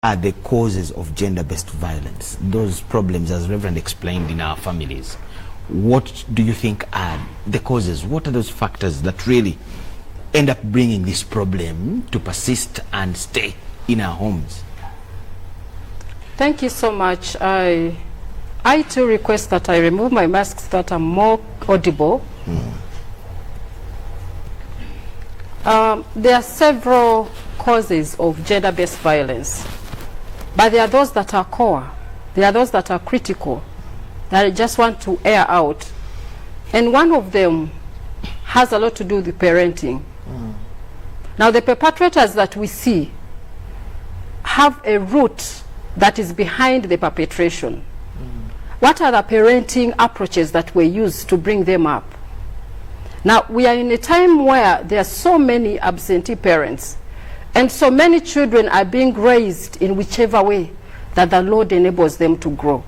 are the causes of gender-based violence? Those problems, as Reverend explained, in our families. What do you think are the causes? What are those factors that really end up bringing this problem to persist and stay in our homes? Thank you so much. I too request that I remove my mask so that I'm more audible. There are several causes of gender-based violence, but there are those that are core. There are those that are critical, that I just want to air out. And one of them has a lot to do with parenting. Now, the perpetrators that we see have a root that is behind the perpetration. What are the parenting approaches that were used to bring them up? Now, we are in a time where there are so many absentee parents, and so many children are being raised in whichever way that the Lord enables them to grow.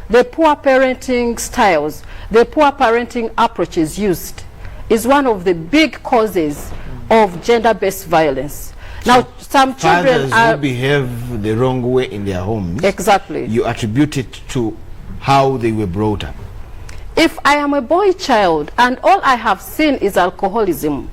The poor parenting styles, the poor parenting approaches used is one of the big causes of gender-based violence. Now, some children who behave the wrong way in their homes, exactly, you attribute it to how they were brought up. If I am a boy child and all I have seen is alcoholism,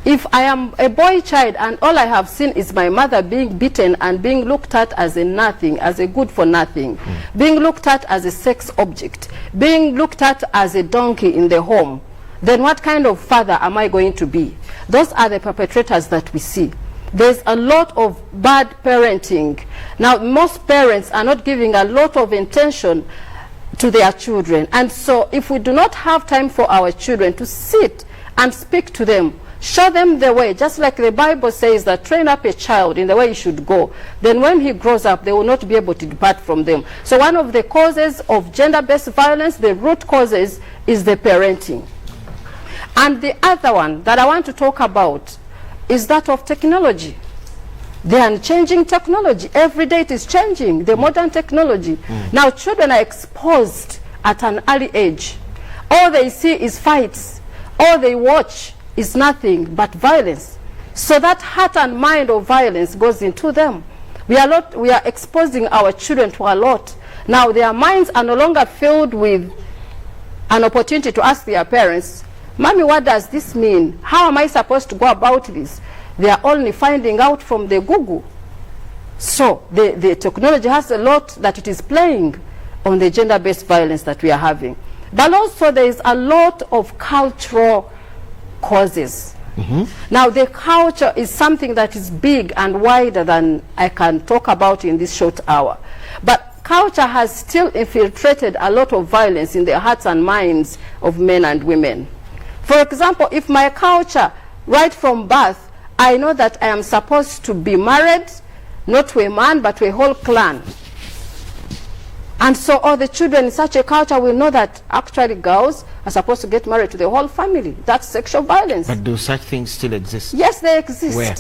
if I am a boy child and all I have seen is my mother being beaten and being looked at as a nothing, as a good for nothing, being looked at as a sex object, being looked at as a donkey in the home, then what kind of father am I going to be? Those are the perpetrators that we see. There's a lot of bad parenting. Now, most parents are not giving a lot of attention to their children. And so if we do not have time for our children to sit and speak to them, show them the way, just like the Bible says that train up a child in the way he should go, then when he grows up, they will not be able to depart from them. So one of the causes of gender-based violence, the root causes, is the parenting. And the other one that I want to talk about is that of technology. They are changing technology. Every day it is changing, the modern technology. Now children are exposed at an early age. All they see is fights. All they watch is nothing but violence. So that heart and mind of violence goes into them. We are exposing our children to a lot. Now their minds are no longer filled with an opportunity to ask their parents, "Mommy, what does this mean? How am I supposed to go about this?" They are only finding out from the Google. So the technology has a lot that it is playing on the gender-based violence that we are having. But also there is a lot of cultural causes. Now the culture is something that is big and wider than I can talk about in this short hour. But culture has still infiltrated a lot of violence in the hearts and minds of men and women. For example, if my culture, right from birth, I know that I am supposed to be married, not to a man, but to a whole clan. And so all the children in such a culture will know that actually girls are supposed to get married to the whole family. That's sexual violence. But do such things still exist? Yes, they exist. Where?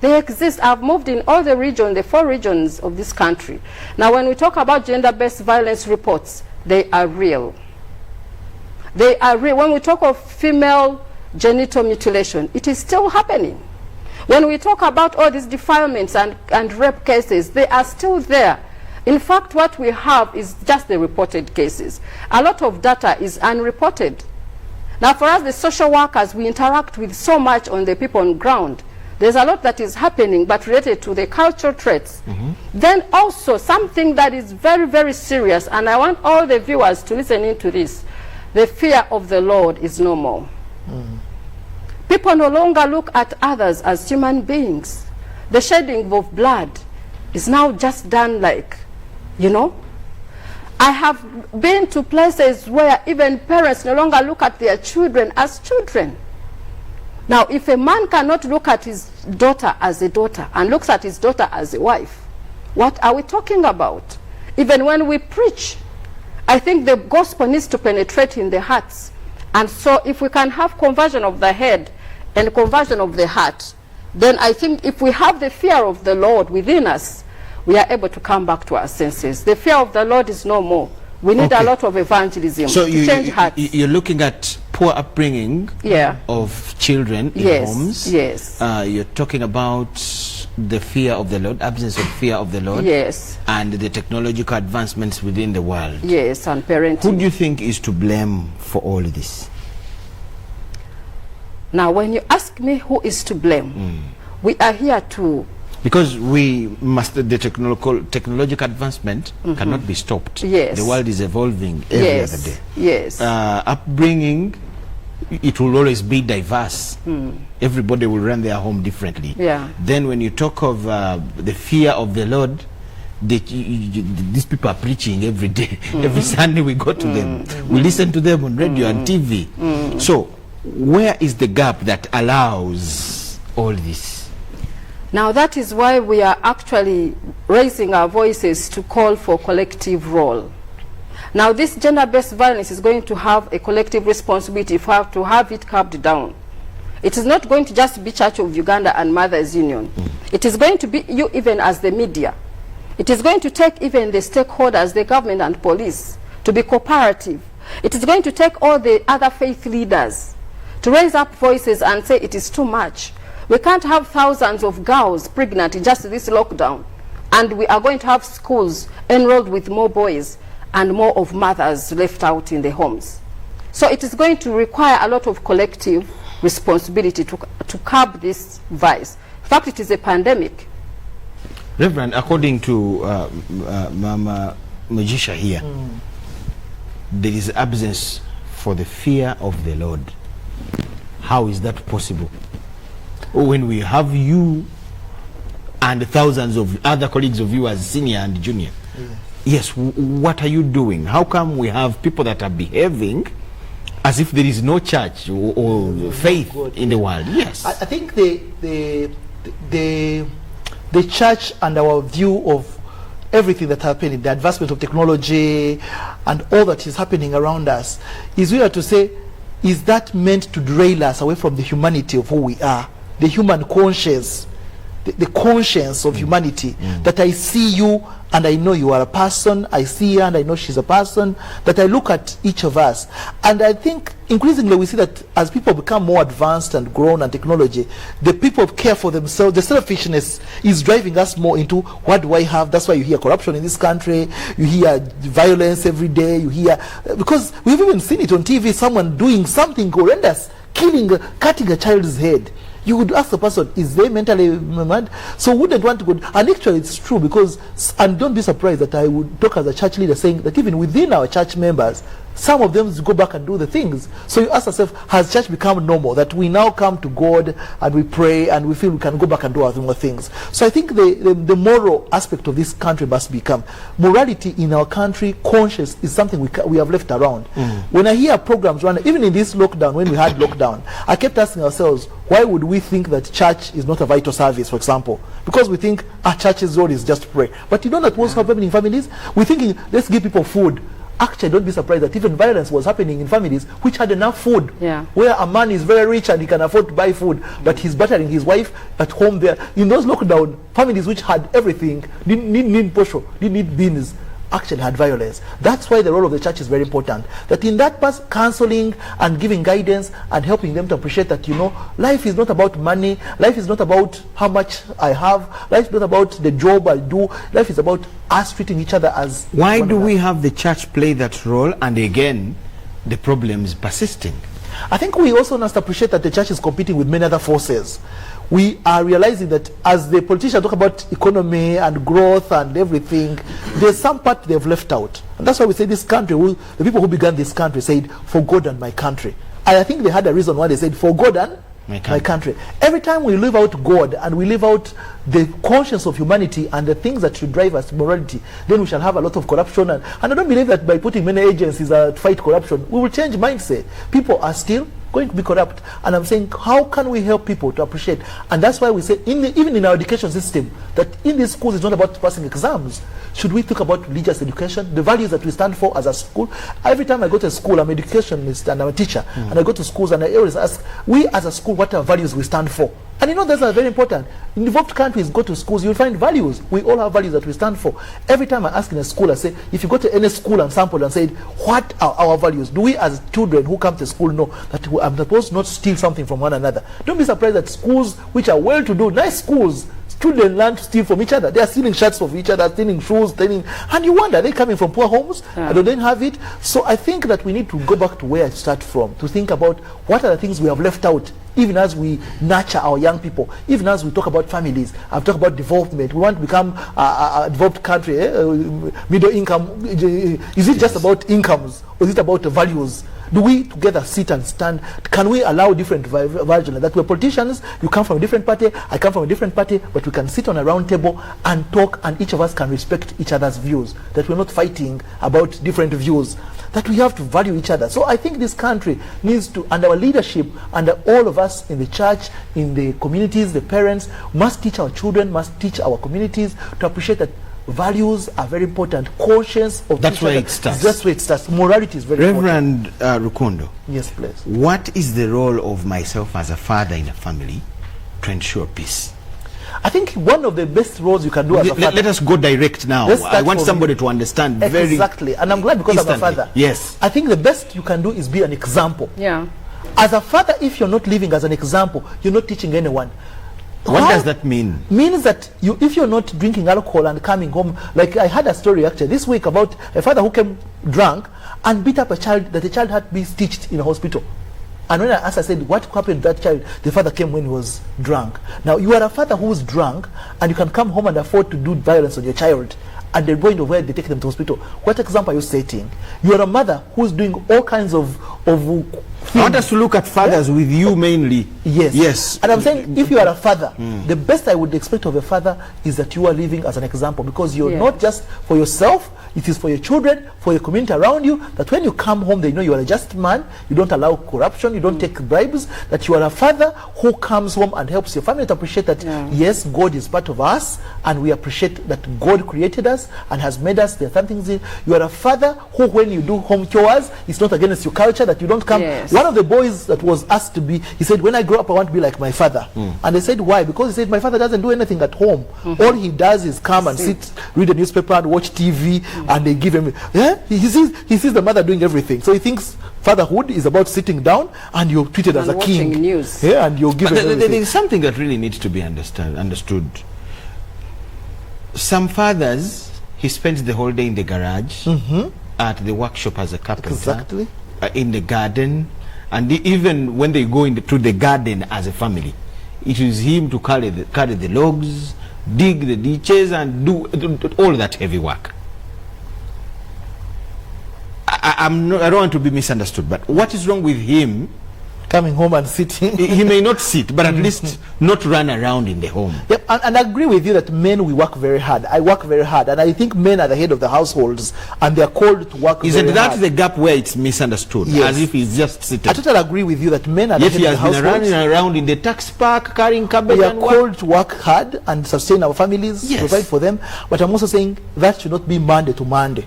They exist. I've moved in all the regions, the 4 regions of this country. Now, when we talk about gender-based violence reports, they are real. They are real. When we talk of female genital mutilation, it is still happening. When we talk about all these defilements and rape cases, they are still there. In fact, what we have is just the reported cases. A lot of data is unreported. Now, for us, the social workers, we interact with so much on the people on ground. There's a lot that is happening, but related to the cultural traits. Then also, something that is very, very serious, and I want all the viewers to listen into this, the fear of the Lord is no more. People no longer look at others as human beings. The shedding of blood is now just done like, you know. I have been to places where even parents no longer look at their children as children. Now, if a man cannot look at his daughter as a daughter and looks at his daughter as a wife, what are we talking about? Even when we preach, I think the gospel needs to penetrate in the hearts. And so if we can have conversion of the head and conversion of the heart, then I think if we have the fear of the Lord within us, we are able to come back to our senses. The fear of the Lord is no more. We need a lot of evangelism to change hearts. You're looking at poor upbringing of children in homes. Yes. You're talking about the fear of the Lord, absence of fear of the Lord, Yes. and the technological advancements within the world. Yes, and parenting. Who do you think is to blame for all this? Now, when you ask me who is to blame, we are here to... Because we must, the technological advancement cannot be stopped. Yes. The world is evolving every other day. Yes. Upbringing, it will always be diverse. Everybody will run their home differently. Yeah. Then when you talk of the fear of the Lord, these people are preaching every day. Every Sunday we go to them. We listen to them on radio and TV. So where is the gap that allows all this? Now that is why we are actually raising our voices to call for collective role. Now this gender-based violence is going to have a collective responsibility to have it curbed down. It is not going to just be Church of Uganda and Mothers Union. It is going to be you even as the media. It is going to take even the stakeholders, the government and police, to be cooperative. It is going to take all the other faith leaders to raise up voices and say it is too much. We can't have thousands of girls pregnant in just this lockdown, and we are going to have schools enrolled with more boys and more of mothers left out in the homes. So it is going to require a lot of collective responsibility to curb this vice. In fact, it is a pandemic. Reverend, according to Mama Mujisha here, there is absence for the fear of the Lord. How is that possible? When we have you and thousands of other colleagues of you as senior and junior. Yes, what are you doing? How come we have people that are behaving as if there is no church or faith in the world? Yes. I think the church and our view of everything that happened, the advancement of technology and all that is happening around us, is we are to say, is that meant to derail us away from the humanity of who we are, the human conscience, the conscience of humanity, that I see you and I know you are a person, I see her and I know she's a person, that I look at each of us. And I think increasingly we see that as people become more advanced and grown and technology, the people care for themselves, the selfishness is driving us more into what do I have. That's why you hear corruption in this country, you hear violence every day, you hear, because we've even seen it on TV, someone doing something horrendous, cutting a child's head. You would ask the person, is they mentally mad? So wouldn't want to go, and actually it's true, because, and don't be surprised that I would talk as a church leader saying that even within our church members, some of them go back and do the things. So you ask yourself, has church become normal, that we now come to God and we pray and we feel we can go back and do other things? So I think the moral aspect of this country must become, morality in our country, conscience is something we have left around. When I hear programs run, even in this lockdown, when we had lockdown, I kept asking ourselves, why would we think that church is not a vital service, for example? Because we think our church's role is just pray. But you know that what's happening in families? We're thinking, let's give people food. Actually, don't be surprised that even violence was happening in families which had enough food. Where a man is very rich and he can afford to buy food, but he's battering his wife at home there. In those lockdown families which had everything, didn't need posho, didn't need beans, actually had violence. That's why the role of the church is very important. That in that past, counseling and giving guidance and helping them to appreciate that, you know, life is not about money, life is not about how much I have, life is not about the job I do, life is about us treating each other as... Why do we have the church play that role, and again the problem is persisting? I think we also must appreciate that the church is competing with many other forces. We are realizing that as the politicians talk about economy and growth and everything, there's some part they've left out. And that's why we say this country, the people who began this country said, for God and my country. And I think they had a reason why they said, for God and my country. Every time we leave out God and we leave out the conscience of humanity and the things that should drive us morality, then we shall have a lot of corruption. And I don't believe that by putting many agencies to fight corruption, we will change mindset. People are still going to be corrupt. And I'm saying, how can we help people to appreciate? And that's why we say, even in our education system, that in these schools it's not about passing exams. Should we think about religious education, the values that we stand for as a school? Every time I go to a school, I'm an educationist and I'm a teacher, and I go to schools and I always ask, we as a school, what are values we stand for? And you know, those are very important. In developed countries, go to schools, you'll find values. We all have values that we stand for. Every time I ask in a school, I say, if you go to any school and sample and say, what are our values? Do we as children who come to school know that I'm supposed not to steal something from one another? Don't be surprised that schools which are well-to-do, nice schools, children learn to steal from each other. They are stealing shirts from each other, stealing shoes, stealing, and you wonder, are they coming from poor homes? And they don't have it. So I think that we need to go back to where I start from, to think about what are the things we have left out, even as we nurture our young people, even as we talk about families. I've talked about development. We want to become a developed country, middle income. Is it just about incomes, or is it about the values? Do we together sit and stand? Can we allow different versions? That we're politicians, you come from a different party, I come from a different party, but we can sit on a round table and talk, and each of us can respect each other's views. That we're not fighting about different views. That we have to value each other. So I think this country needs to, under our leadership, under all of us in the church, in the communities, the parents, must teach our children, must teach our communities to appreciate that values are very important. Conscience of that's where it starts. That's where it starts. Morality is very important. Reverend Rukundo. Yes, please. What is the role of myself as a father in a family to ensure peace? I think one of the best roles you can do as a father. Let us go direct now. I want somebody to understand very exactly. And I'm glad because instantly. I'm a father. Yes. I think the best you can do is be an example. Yeah. As a father, if you're not living as an example, you're not teaching anyone. What does that mean? Means that if you're not drinking alcohol and coming home, like I had a story actually this week about a father who came drunk and beat up a child, that the child had to be stitched in a hospital. And when I asked, I said, what happened to that child? The father came when he was drunk. Now, you are a father who is drunk, and you can come home and afford to do violence on your child, at the point of where they take them to hospital. What example are you setting? You are a mother who is doing all kinds of things. I want us to look at fathers with you mainly. Yes. Yes. And I'm saying, if you are a father, the best I would expect of a father is that you are living as an example, because you're not just for yourself, it is for your children, for your community around you, that when you come home, they know you are a just man, you don't allow corruption, you don't take bribes, that you are a father who comes home and helps your family to appreciate that, yes, God is part of us, and we appreciate that God created us and has made us. There are some things you are a father who, when you do home chores, it's not against your culture, that you don't come. One of the boys that was asked to be, he said, when I grow up, I want to be like my father. And they said, why? Because he said, my father doesn't do anything at home. All he does is come and sit, read a newspaper and watch TV, and they give him, he sees the mother doing everything. So he thinks fatherhood is about sitting down and you're treated as a king. News. Yeah, and you're given everything. There is something that really needs to be understood. Some fathers, he spends the whole day in the garage, at the workshop as a carpenter, in the garden, and even when they go to the garden as a family, it is him to carry the logs, dig the ditches, and do all that heavy work. I don't want to be misunderstood, but what is wrong with him coming home and sitting? He may not sit, but at least not run around in the home. Yep, and I agree with you that men, we work very hard. I work very hard, and I think men are the head of the households, and they are called to work very hard. Isn't that the gap where it's misunderstood? Yes. As if he's just sitting. I totally agree with you that men are the head of the households. Yet he has been running around in the tax park, carrying cabbage. We are called to work hard and sustain our families, provide for them. But I'm also saying that should not be Monday to Monday.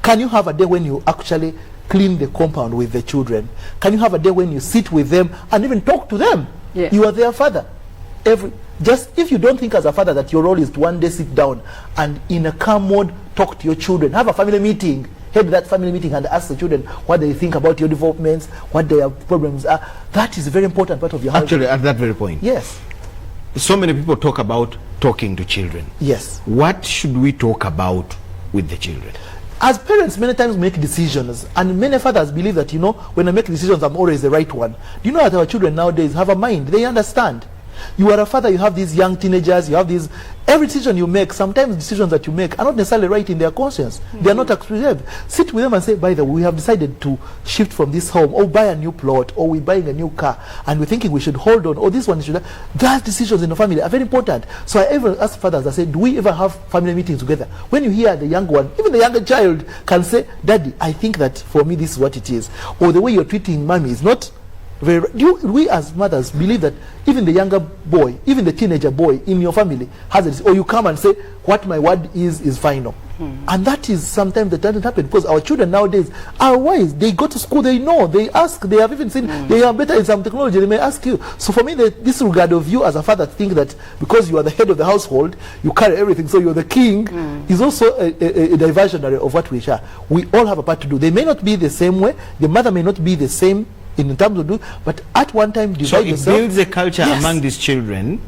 Can you have a day when you actually clean the compound with the children? Can you have a day when you sit with them and even talk to them? You are their father. Just if you don't think as a father that your role is to one day sit down and in a calm mode talk to your children, have a family meeting, head that family meeting and ask the children what they think about your developments, what their problems are. That is a very important part of your Actually, at that very point. Yes. So many people talk about talking to children. Yes. What should we talk about with the children? As parents, many times make decisions, and many fathers believe that, when I make decisions, I'm always the right one. Do you know that our children nowadays have a mind? They understand. You are a father, you have these young teenagers, you have these, every decision you make, sometimes decisions that you make are not necessarily right in their conscience. They are not exclusive. Sit with them and say, by the way, we have decided to shift from this home, or buy a new plot, or we're buying a new car, and we're thinking we should hold on, or this one should. Those decisions in the family are very important. So I ever ask fathers, I say, do we ever have family meetings together? When you hear the younger one, even the younger child can say, Daddy, I think that for me this is what it is. Or the way you're treating mommy is not very. We as mothers believe that even the younger boy, even the teenager boy in your family has this, or you come and say, what my word is final. And that is sometimes that doesn't happen, because our children nowadays are wise. They go to school, they know, they ask, they have even seen, they are better in some technology, they may ask you. So for me, this regard of you as a father, think that because you are the head of the household, you carry everything, so you're the king, is also a diversionary of what we share. We all have a part to do. They may not be the same way, the mother may not be the same in terms of do, but at one time divide so it yourself. builds a culture among these children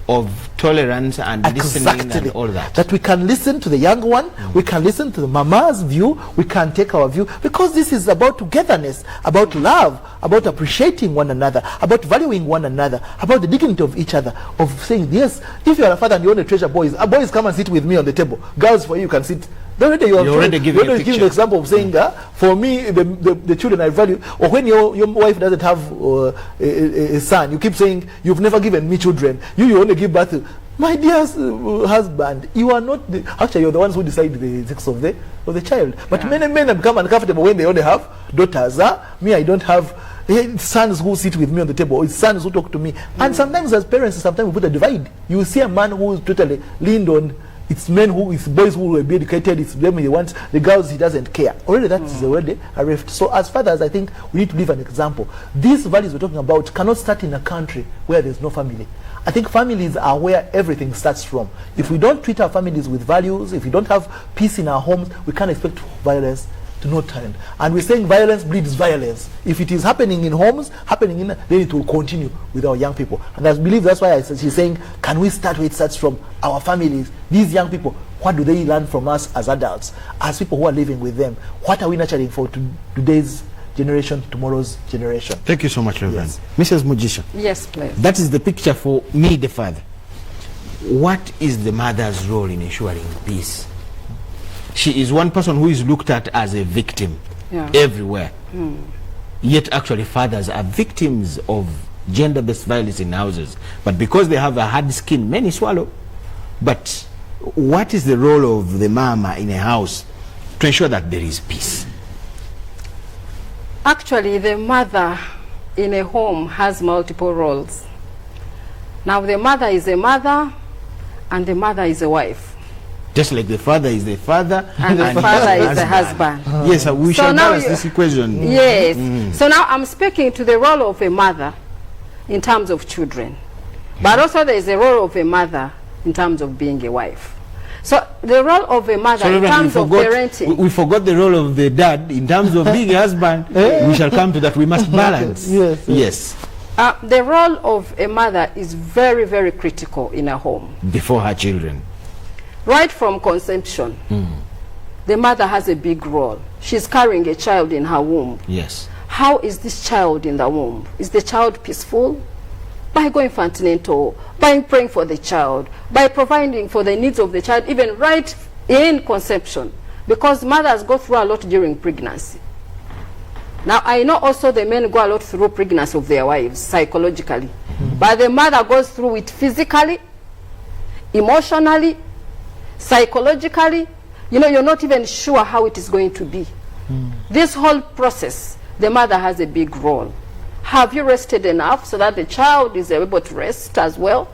of tolerance and listening and all that. That we can listen to the young one, we can listen to the mama's view, we can take our view, because this is about togetherness, about love, about appreciating one another, about valuing one another, about the dignity of each other, of saying, yes, if you are a father and you want to treasure boys, boys come and sit with me on the table. Girls, for you can sit. You're already giving the example of saying, for me, the children I value, or when your wife doesn't have a son, you keep saying, you've never given me children. You only give birth to, my dear husband, you are not, actually you're the ones who decide the sex of the child. But many men have become uncomfortable when they only have daughters. Me, I don't have sons who sit with me on the table, or sons who talk to me. And sometimes as parents, sometimes we put a divide. You see a man who is totally leaned on, it's men who, it's boys who will be educated, it's them he wants, the girls he doesn't care. Already that is already a rift. So as fathers, I think we need to leave an example. These values we're talking about cannot start in a country where there's no family. I think families are where everything starts from. If we don't treat our families with values, if we don't have peace in our homes, we can't expect violence to not end. And we're saying violence breeds violence. If it is happening in homes, then it will continue with our young people. And I believe that's why she's saying, can we start where it starts from our families? These young people, what do they learn from us as adults, as people who are living with them? What are we nurturing for today's generation, tomorrow's generation? Thank you so much, Reverend. Yes. Mrs. Mugisha. Yes, please. That is the picture for me, the father. What is the mother's role in ensuring peace? She is one person who is looked at as a victim everywhere. Yet actually fathers are victims of gender-based violence in houses. But because they have a hard skin, many swallow. But what is the role of the mama in a house to ensure that there is peace? Actually, the mother in a home has multiple roles. Now, the mother is a mother, and the mother is a wife. Just like the father is the father and the father is the husband. Yes, we shall balance this equation. Yes. So now I'm speaking to the role of a mother in terms of children. But also there is a role of a mother in terms of being a wife. So the role of a mother in terms of parenting. We forgot the role of the dad in terms of being a husband. We shall come to that. We must balance. Yes. The role of a mother is very, very critical in a home. Before her children. Right from conception, the mother has a big role. She's carrying a child in her womb. Yes. How is this child in the womb? Is the child peaceful? By going for antenatal, by praying for the child, by providing for the needs of the child, even right in conception. Because mothers go through a lot during pregnancy. Now, I know also the men go a lot through pregnancy of their wives, psychologically. But the mother goes through it physically, emotionally, psychologically. You know, you're not even sure how it is going to be. This whole process, the mother has a big role. Have you rested enough so that the child is able to rest as well?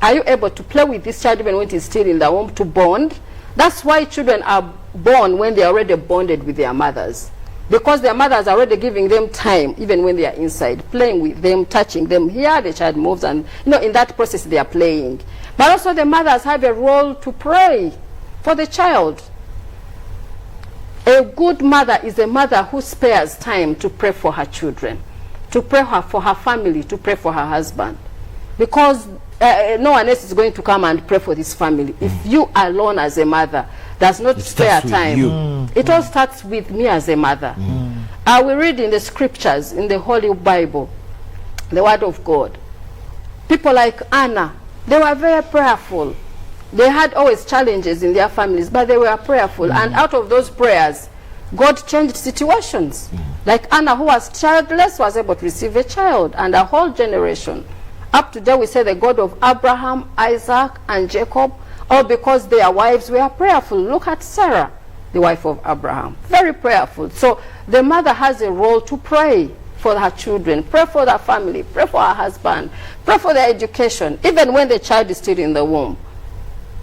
Are you able to play with this child even when it is still in the womb, to bond? That's why children are born when they are already bonded with their mothers. Because their mothers are already giving them time, even when they are inside, playing with them, touching them. Here the child moves, and you know, in that process they are playing. But also the mothers have a role to pray for the child. A good mother is a mother who spares time to pray for her children, to pray for her family, to pray for her husband. Because no one else is going to come and pray for this family. If you alone as a mother does not spare time, it all starts with me as a mother. We read in the scriptures, in the Holy Bible, the Word of God. People like Anna, they were very prayerful. They had always challenges in their families, but they were prayerful. And out of those prayers, God changed situations. Like Anna, who was childless, was able to receive a child, and a whole generation. Up to today, we say the God of Abraham, Isaac, and Jacob, all because their wives were prayerful. Look at Sarah, the wife of Abraham. Very prayerful. So the mother has a role to pray for her children, pray for their family, pray for her husband, pray for their education, even when the child is still in the womb.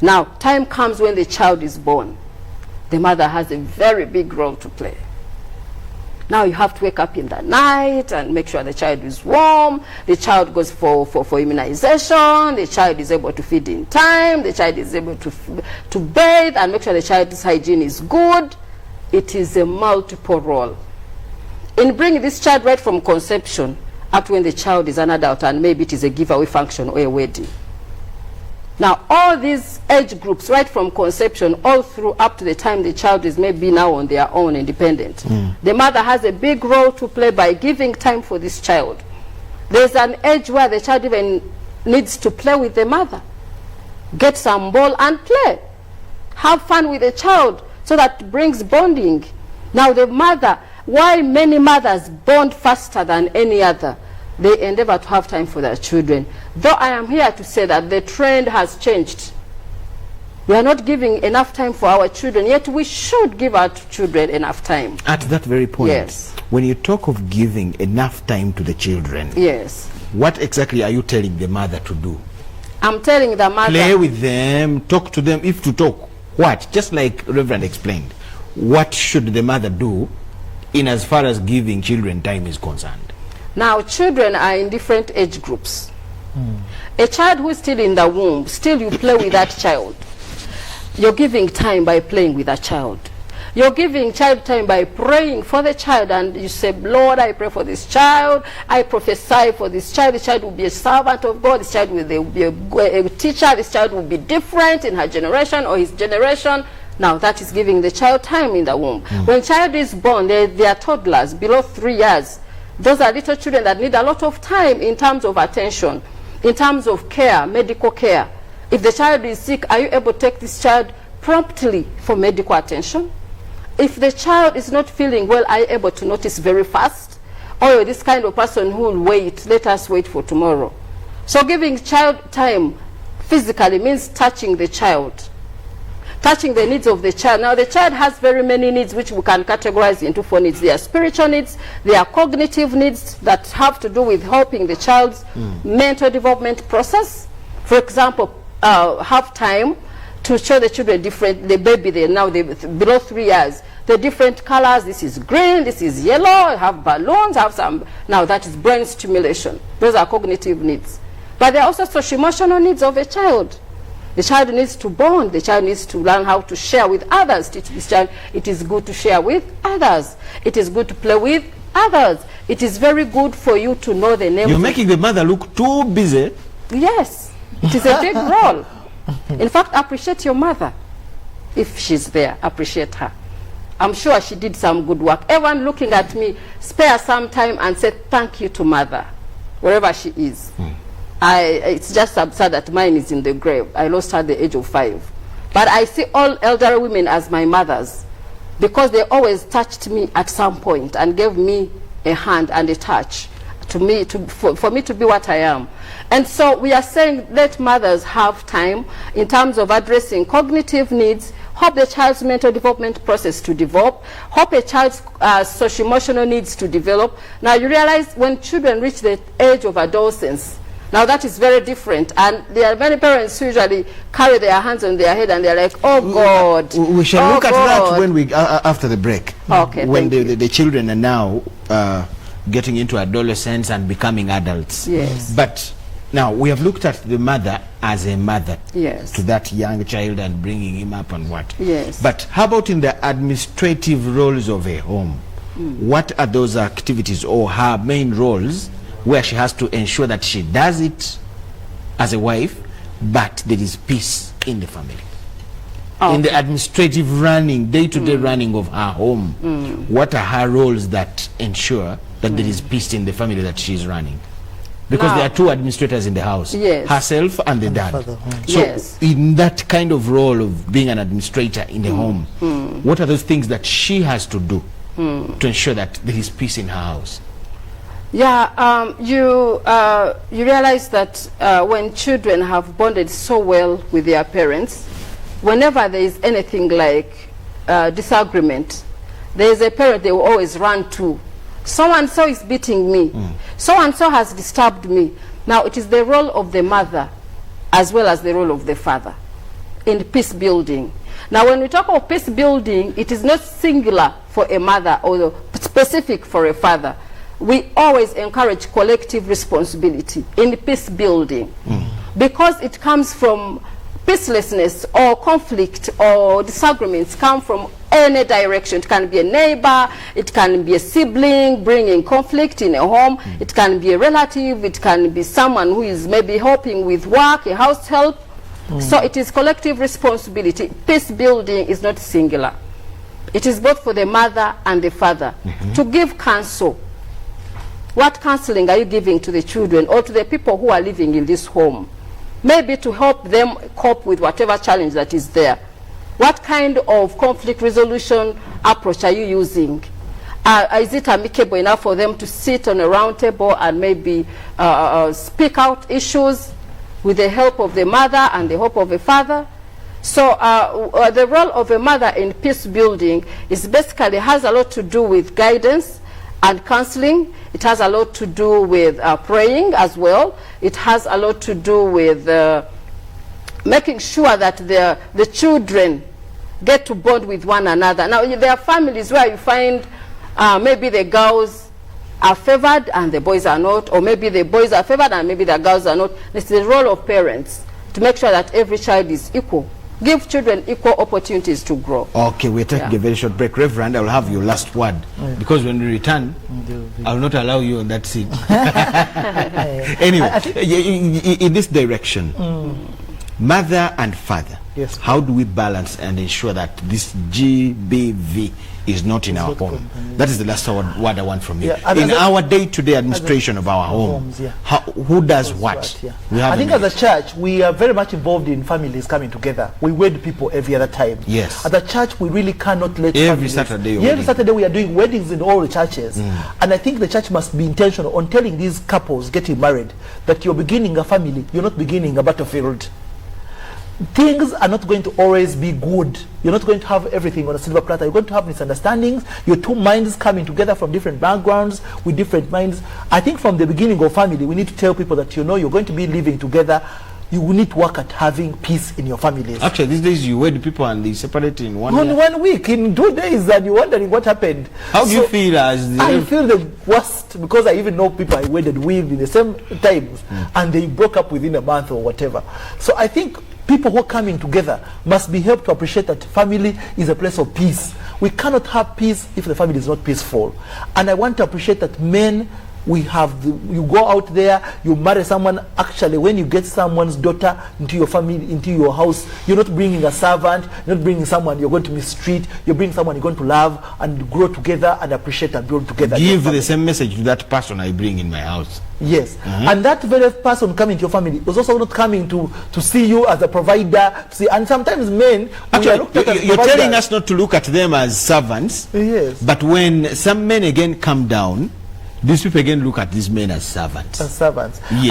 Now, time comes when the child is born. The mother has a very big role to play. Now you have to wake up in the night and make sure the child is warm, the child goes for immunization, the child is able to feed in time, the child is able to bathe, and make sure the child's hygiene is good. It is a multiple role. In bringing this child right from conception up to when the child is an adult, and maybe it is a giveaway function or a wedding. Now, all these age groups, right from conception all through up to the time the child is maybe now on their own independent, the mother has a big role to play by giving time for this child. There's an age where the child even needs to play with the mother. Get some ball and play. Have fun with the child, so that brings bonding. Now the mother, why many mothers bond faster than any other? They endeavor to have time for their children. Though I am here to say that the trend has changed. We are not giving enough time for our children, yet we should give our children enough time. At that very point, Yes. when you talk of giving enough time to the children, Yes. what exactly are you telling the mother to do? I'm telling the mother. Play with them, talk to them, if to talk. What? Just like Reverend explained, what should the mother do in as far as giving children time is concerned? Now, children are in different age groups. A child who is still in the womb, still you play with that child. You're giving time by playing with that child. You're giving child time by praying for the child, and you say, Lord, I pray for this child. I prophesy for this child. This child will be a servant of God. This child will be a teacher. This child will be different in her generation or his generation. Now, that is giving the child time in the womb. When child is born, they are toddlers below 3 years. Those are little children that need a lot of time in terms of attention, in terms of care, medical care. If the child is sick, are you able to take this child promptly for medical attention? If the child is not feeling well, are you able to notice very fast? Or you're this kind of person who will wait, let us wait for tomorrow. So giving child time physically means touching the child, touching the needs of the child. Now, the child has very many needs which we can categorize into 4 needs. There are spiritual needs, there are cognitive needs that have to do with helping the child's mental development process. For example, have time to show the children the baby, below 3 years, the different colors. This is green, this is yellow, have balloons, have some. Now that is brain stimulation. Those are cognitive needs. But there are also social-emotional needs of a child. The child needs to bond. The child needs to learn how to share with others. Teach this child it is good to share with others. It is good to play with others. It is very good for you to know the name. You're making the mother look too busy. Yes, it is a big role. In fact, appreciate your mother. If she's there, appreciate her. I'm sure she did some good work. Everyone looking at me, spare some time and say thank you to mother, wherever she is. It's just absurd that mine is in the grave. I lost her at the age of 5. But I see all elderly women as my mothers, because they always touched me at some point and gave me a hand and a touch to me, for me to be what I am. And so we are saying let mothers have time in terms of addressing cognitive needs, help the child's mental development process to develop, help a child's socio-emotional needs to develop. Now you realize when children reach the age of adolescence, now that is very different, and there are many parents who usually carry their hands on their head and they're like, oh God. We shall look at that when we after the break. Okay, when the children are now getting into adolescence and becoming adults. Yes. But now we have looked at the mother as a mother, Yes. to that young child and bringing him up and what. Yes. But how about in the administrative roles of a home? What are those activities or her main roles where she has to ensure that she does it as a wife, but there is peace in the family? Okay. In the administrative running, day-to-day running of her home, what are her roles that ensure that there is peace in the family that she is running? Because Now, there are 2 administrators in the house, Yes. herself and the dad. father. So Yes. in that kind of role of being an administrator in the home, what are those things that she has to do to ensure that there is peace in her house? Yeah, you realize that when children have bonded so well with their parents, whenever there is anything like disagreement, there is a parent they will always run to. So-and-so is beating me. So-and-so has disturbed me. Now, it is the role of the mother as well as the role of the father in peace building. Now, when we talk of peace building, it is not singular for a mother or specific for a father. We always encourage collective responsibility in peace building because it comes from peacelessness or conflict or disagreements come from any direction. It can be a neighbor, it can be a sibling bringing conflict in a home, it can be a relative, it can be someone who is maybe helping with work, a house help. So it is collective responsibility. Peace building is not singular. It is both for the mother and the father to give counsel. What counseling are you giving to the children or to the people who are living in this home? Maybe to help them cope with whatever challenge that is there. What kind of conflict resolution approach are you using? Is it amicable enough for them to sit on a round table and maybe speak out issues with the help of the mother and the help of the father? So the role of a mother in peace building is basically has a lot to do with guidance and counseling. It has a lot to do with praying as well. It has a lot to do with making sure that the children get to bond with one another. Now, there are families where you find maybe the girls are favored and the boys are not, or maybe the boys are favored and maybe the girls are not. It's the role of parents to make sure that every child is equal. Give children equal opportunities to grow. Okay, we're taking a very short break. Reverend, I will have your last word, because when we return, I will not allow you on that seat. Anyway, in this direction, mother and father, yes, how do we balance and ensure that this GBV is not in our home? That is the last word I want from you. In our day-to-day administration of our homes, who does what? I think as a church, we are very much involved in families coming together. We wed people every other time. Yes. As a church, we really cannot let every families, Saturday. Every Saturday we are doing weddings in all the churches. And I think the church must be intentional on telling these couples getting married that you're beginning a family, you're not beginning a battlefield. Things are not going to always be good. You're not going to have everything on a silver platter. You're going to have misunderstandings. Your two minds coming together from different backgrounds with different minds. I think from the beginning of family, we need to tell people that, you know, you're going to be living together. You will need to work at having peace in your families. Actually, these days you wed people and they separate in one week, in 2 days, and you're wondering what happened. How do you feel as the... I feel the worst, because I even know people I wedded with in the same times, and they broke up within a month or whatever. So I think people who are coming together must be helped to appreciate that family is a place of peace. We cannot have peace if the family is not peaceful. And I want to appreciate that men, we have you go out there, you marry someone. Actually, when you get someone's daughter into your family, into your house, you're not bringing a servant, you're not bringing someone you're going to mistreat. You're bringing someone you're going to love and grow together and appreciate and build together. Give the same message to that person I bring in my house. Yes, and that very person coming to your family is also not coming to see you as a provider. To see, and sometimes men, actually, you're telling us not to look at them as servants. Yes, but when some men again come down, these people again look at these men as servants. Yes.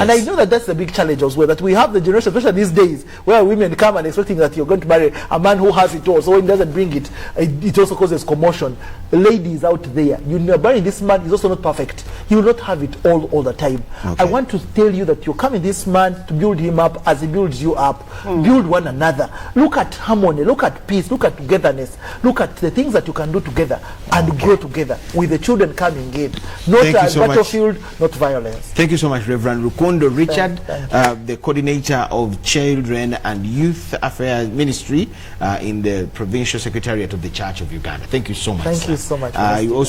And I know that that's a big challenge as well, that we have the generation, especially these days, where women come and expecting that you're going to marry a man who has it all. So when he doesn't bring it, it also causes commotion. Ladies out there, you're marrying this man, he's also not perfect. He will not have it all the time. Okay. I want to tell you that you're coming this man to build him up as he builds you up. Build one another. Look at harmony, look at peace, look at togetherness. Look at the things that you can do together and grow together with the children coming in. Not so battlefield, not violence. Thank you so much, Reverend Rukundo Richard, the coordinator of Children and Youth Affairs Ministry in the Provincial Secretariat of the Church of Uganda. Thank you so much. Thank you so much. You also